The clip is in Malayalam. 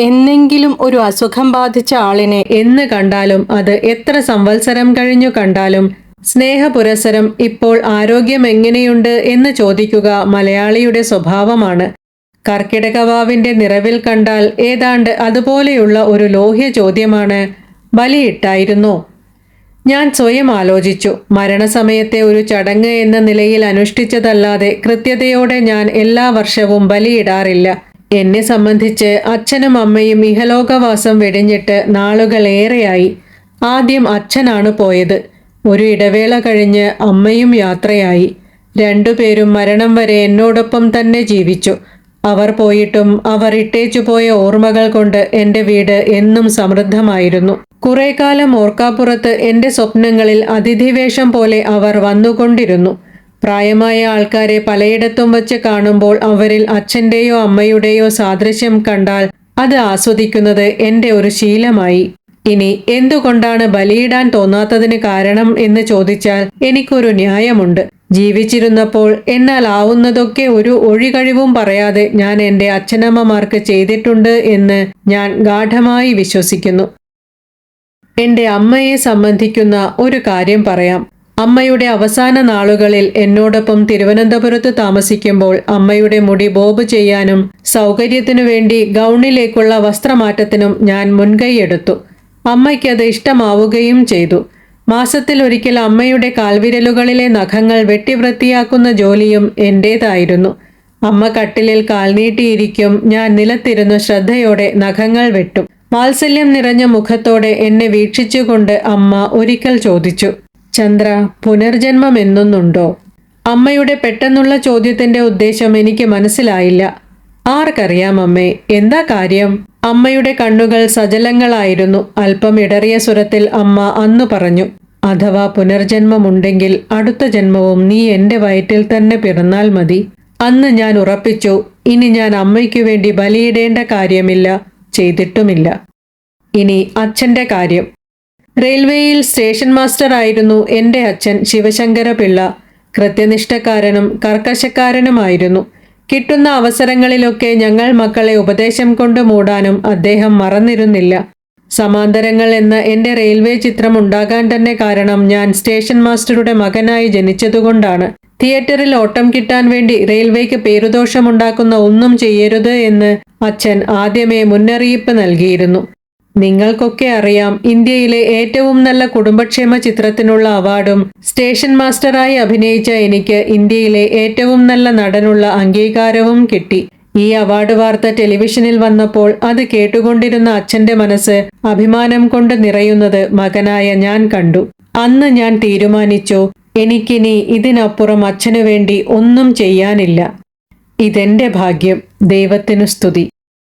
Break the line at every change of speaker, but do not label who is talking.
എന്നെങ്കിലും ഒരു അസുഖം ബാധിച്ച ആളിനെ എന്ന് കണ്ടാലും, അത് എത്ര സംവത്സരം കഴിഞ്ഞു കണ്ടാലും, സ്നേഹപുരസരം ഇപ്പോൾ ആരോഗ്യം എങ്ങനെയുണ്ട് എന്ന് ചോദിക്കുക മലയാളിയുടെ സ്വഭാവമാണ്. കർക്കിടകവാവിന്റെ നിറവിൽ കണ്ടാൽ ഏതാണ്ട് അതുപോലെയുള്ള ഒരു ലോഹ്യ ചോദ്യമാണ്, ബലിയിട്ടായിരുന്നോ? ഞാൻ സ്വയം ആലോചിച്ചു. മരണസമയത്തെ ഒരു ചടങ്ങ് എന്ന നിലയിൽ അനുഷ്ഠിച്ചതല്ലാതെ കൃത്യതയോടെ ഞാൻ എല്ലാ വർഷവും ബലിയിടാറില്ല. എന്നെ സംബന്ധിച്ച് അച്ഛനും അമ്മയും ഇഹലോകവാസം വെടിഞ്ഞിട്ട് നാളുകളേറെയായി. ആദ്യം അച്ഛനാണ് പോയത്. ഒരു ഇടവേള കഴിഞ്ഞ് അമ്മയും യാത്രയായി. രണ്ടുപേരും മരണം വരെ എന്നോടൊപ്പം തന്നെ ജീവിച്ചു. അവർ പോയിട്ടും അവർ ഇട്ടേച്ചുപോയ ഓർമ്മകൾ കൊണ്ട് എൻ്റെ വീട് എന്നും സമൃദ്ധമായിരുന്നു. കുറെ കാലം ഓർക്കാപ്പുറത്ത് എൻ്റെ സ്വപ്നങ്ങളിൽ അതിഥിവേഷം പോലെ അവർ വന്നുകൊണ്ടിരുന്നു. പ്രായമായ ആൾക്കാരെ പലയിടത്തും വച്ച് കാണുമ്പോൾ അവരിൽ അച്ഛൻ്റെയോ അമ്മയുടെയോ സാദൃശ്യം കണ്ടാൽ അത് ആസ്വദിക്കുന്നത് എൻ്റെ ഒരു ശീലമായി. ഇനി എന്തുകൊണ്ടാണ് ബലിയിടാൻ തോന്നാത്തതിന് കാരണം എന്ന് ചോദിച്ചാൽ എനിക്കൊരു ന്യായമുണ്ട്. ജീവിച്ചിരുന്നപ്പോൾ എന്നാൽ ആവുന്നതൊക്കെ ഒരു ഒഴികഴിവും പറയാതെ ഞാൻ എൻ്റെ അച്ഛനമ്മമാർക്ക് ചെയ്തിട്ടുണ്ട് എന്ന് ഞാൻ ഗാഢമായി വിശ്വസിക്കുന്നു. എൻ്റെ അമ്മയെ സംബന്ധിക്കുന്ന ഒരു കാര്യം പറയാം. അമ്മയുടെ അവസാന നാളുകളിൽ എന്നോടൊപ്പം തിരുവനന്തപുരത്ത് താമസിക്കുമ്പോൾ അമ്മയുടെ മുടി ബോബ് ചെയ്യാനും സൗകര്യത്തിനു വേണ്ടി ഗൗണിലേക്കുള്ള വസ്ത്രമാറ്റത്തിനും ഞാൻ മുൻകൈയെടുത്തു. അമ്മയ്ക്കത് ഇഷ്ടമാവുകയും ചെയ്തു. മാസത്തിലൊരിക്കൽ അമ്മയുടെ കാൽവിരലുകളിലെ നഖങ്ങൾ വെട്ടിവൃത്തിയാക്കുന്ന ജോലിയും എൻ്റേതായിരുന്നു. അമ്മ കട്ടിലിൽ കാൽനീട്ടിയിരിക്കും, ഞാൻ നിലത്തിരുന്ന് ശ്രദ്ധയോടെ നഖങ്ങൾ വെട്ടും. വാത്സല്യം നിറഞ്ഞ മുഖത്തോടെ എന്നെ വീക്ഷിച്ചുകൊണ്ട് അമ്മ ഒരിക്കൽ ചോദിച്ചു, ചന്ദ്ര, പുനർജന്മം എന്നൊന്നുണ്ടോ? അമ്മയുടെ പെട്ടെന്നുള്ള ചോദ്യത്തിന്റെ ഉദ്ദേശം എനിക്ക് മനസ്സിലായില്ല. ആർക്കറിയാം അമ്മേ, എന്താ കാര്യം? അമ്മയുടെ കണ്ണുകൾ സജലങ്ങളായിരുന്നു. അല്പം ഇടറിയ സ്വരത്തിൽ അമ്മ അന്നു പറഞ്ഞു, അഥവാ പുനർജന്മമുണ്ടെങ്കിൽ അടുത്ത ജന്മവും നീ എൻ്റെ വയറ്റിൽ തന്നെ പിറന്നാൽ മതി. അന്ന് ഞാൻ ഉറപ്പിച്ചു, ഇനി ഞാൻ അമ്മയ്ക്കു വേണ്ടി ബലിയിടേണ്ട കാര്യമില്ല, ചെയ്തിട്ടുമില്ല. ഇനി അച്ഛൻ്റെ കാര്യം. റെയിൽവേയിൽ സ്റ്റേഷൻ മാസ്റ്റർ ആയിരുന്നു എൻ്റെ അച്ഛൻ ശിവശങ്കര പിള്ള. കൃത്യനിഷ്ഠക്കാരനും കർക്കശക്കാരനുമായിരുന്നു. കിട്ടുന്ന അവസരങ്ങളിലൊക്കെ ഞങ്ങൾ മക്കളെ ഉപദേശം കൊണ്ട് മൂടാനും അദ്ദേഹം മറന്നിരുന്നില്ല. സമാന്തരങ്ങൾ എന്ന എൻ്റെ റെയിൽവേ ചിത്രം ഉണ്ടാകാൻ തന്നെ കാരണം ഞാൻ സ്റ്റേഷൻ മാസ്റ്ററുടെ മകനായി ജനിച്ചതുകൊണ്ടാണ്. തിയേറ്ററിൽ ഓട്ടം കിട്ടാൻ വേണ്ടി റെയിൽവേക്ക് പേരുദോഷമുണ്ടാക്കുന്ന ഒന്നും ചെയ്യരുത് എന്ന് അച്ഛൻ ആദ്യമേ മുന്നറിയിപ്പ് നൽകിയിരുന്നു. നിങ്ങൾക്കൊക്കെ അറിയാം, ഇന്ത്യയിലെ ഏറ്റവും നല്ല കുടുംബക്ഷേമ ചിത്രത്തിനുള്ള അവാർഡും സ്റ്റേഷൻ മാസ്റ്ററായി അഭിനയിച്ച എനിക്ക് ഇന്ത്യയിലെ ഏറ്റവും നല്ല നടനുള്ള അംഗീകാരവും കിട്ടി. ഈ അവാർഡ് വാർത്ത ടെലിവിഷനിൽ വന്നപ്പോൾ അത് കേട്ടുകൊണ്ടിരുന്ന അച്ഛൻ്റെ മനസ്സ് അഭിമാനം കൊണ്ട് നിറയുന്നത് മകനായ ഞാൻ കണ്ടു. അന്ന് ഞാൻ തീരുമാനിച്ചു, എനിക്കിനി ഇതിനപ്പുറം അച്ഛനു വേണ്ടി ഒന്നും ചെയ്യാനില്ല. ഇതെന്റെ ഭാഗ്യം. ദൈവത്തിനു സ്തുതി.